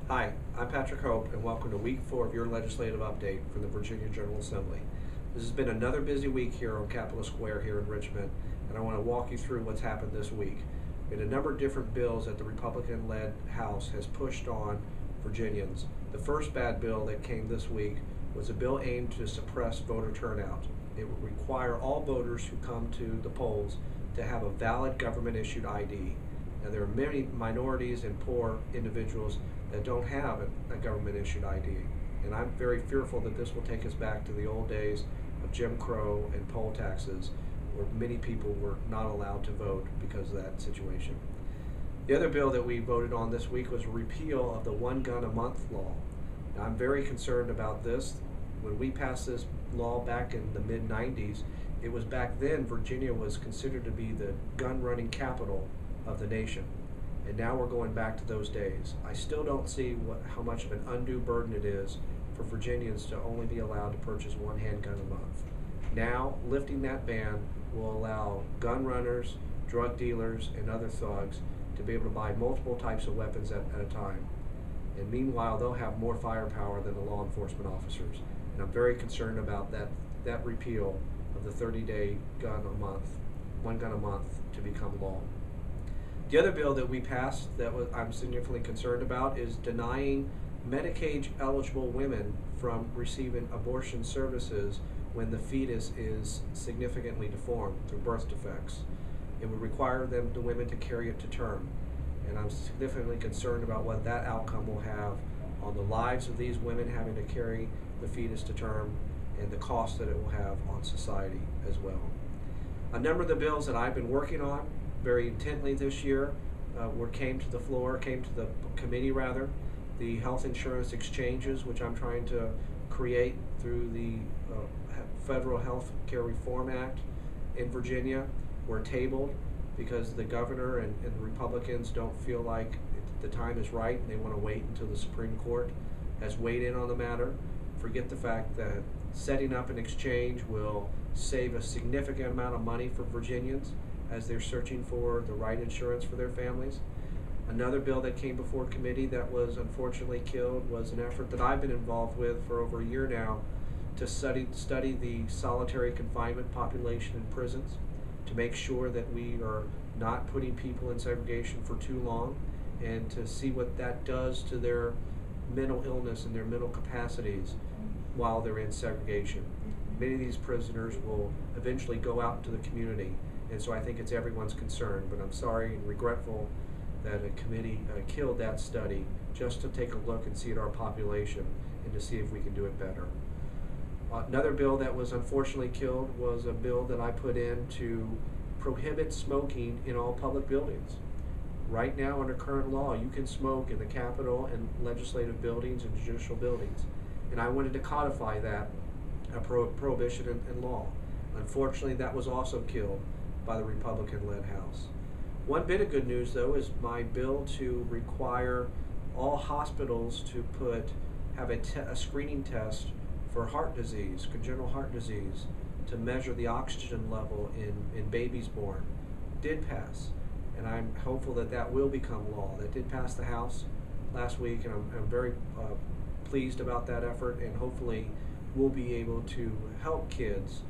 Hi, I'm Patrick Hope, and welcome to Week 4 of your legislative update from the Virginia General Assembly. This has been another busy week here on Capitol Square here in Richmond, and I want to walk you through what's happened this week. We had a number of different bills that the Republican-led House has pushed on Virginians. The first bad bill that came this week was a bill aimed to suppress voter turnout. It would require all voters who come to the polls to have a valid government-issued ID. Now, there are many minorities and poor individuals that don't have a government-issued ID. And I'm very fearful that this will take us back to the old days of Jim Crow and poll taxes, where many people were not allowed to vote because of that situation. The other bill that we voted on this week was a repeal of the one gun a month law. Now, I'm very concerned about this. When we passed this law back in the mid-90s, it was back then Virginia was considered to be the gun running capital of the nation. And now we're going back to those days. I still don't see how much of an undue burden it is for Virginians to only be allowed to purchase one handgun a month. Now, lifting that ban will allow gun runners, drug dealers, and other thugs to be able to buy multiple types of weapons at a time. And meanwhile, they'll have more firepower than the law enforcement officers. And I'm very concerned about that repeal of the 30-day gun a month, one gun a month, to become law. The other bill that we passed that I'm significantly concerned about is denying Medicaid-eligible women from receiving abortion services when the fetus is significantly deformed through birth defects. It would require the women to carry it to term. And I'm significantly concerned about what that outcome will have on the lives of these women having to carry the fetus to term and the cost that it will have on society as well. A number of the bills that I've been working on very intently this year came to the committee rather. The health insurance exchanges, which I'm trying to create through the Federal Health Care Reform Act in Virginia, were tabled because the governor and the Republicans don't feel like the time is right, and they want to wait until the Supreme Court has weighed in on the matter. Forget the fact that setting up an exchange will save a significant amount of money for Virginians as they're searching for the right insurance for their families. Another bill that came before committee that was unfortunately killed was an effort that I've been involved with for over a year now to study the solitary confinement population in prisons, to make sure that we are not putting people in segregation for too long, and to see what that does to their mental illness and their mental capacities while they're in segregation. Many of these prisoners will eventually go out into the community, and so I think it's everyone's concern, but I'm sorry and regretful that a committee killed that study just to take a look and see at our population and to see if we can do it better. Another bill that was unfortunately killed was a bill that I put in to prohibit smoking in all public buildings. Right now, under current law, you can smoke in the Capitol and legislative buildings and judicial buildings. And I wanted to codify that prohibition in law. Unfortunately, that was also killed by the Republican-led House. One bit of good news, though, is my bill to require all hospitals to have a screening test for heart disease, congenital heart disease, to measure the oxygen level in babies born, did pass. And I'm hopeful that that will become law. That did pass the House last week, and I'm very pleased about that effort, and hopefully we'll be able to help kids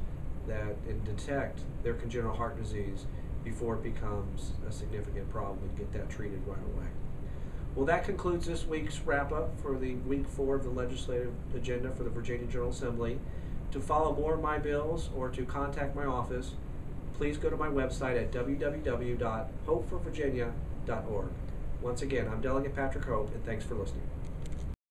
and detect their congenital heart disease before it becomes a significant problem and get that treated right away. Well, that concludes this week's wrap-up for the Week 4 of the legislative agenda for the Virginia General Assembly. To follow more of my bills or to contact my office, please go to my website at www.hopeforvirginia.org. Once again, I'm Delegate Patrick Hope, and thanks for listening.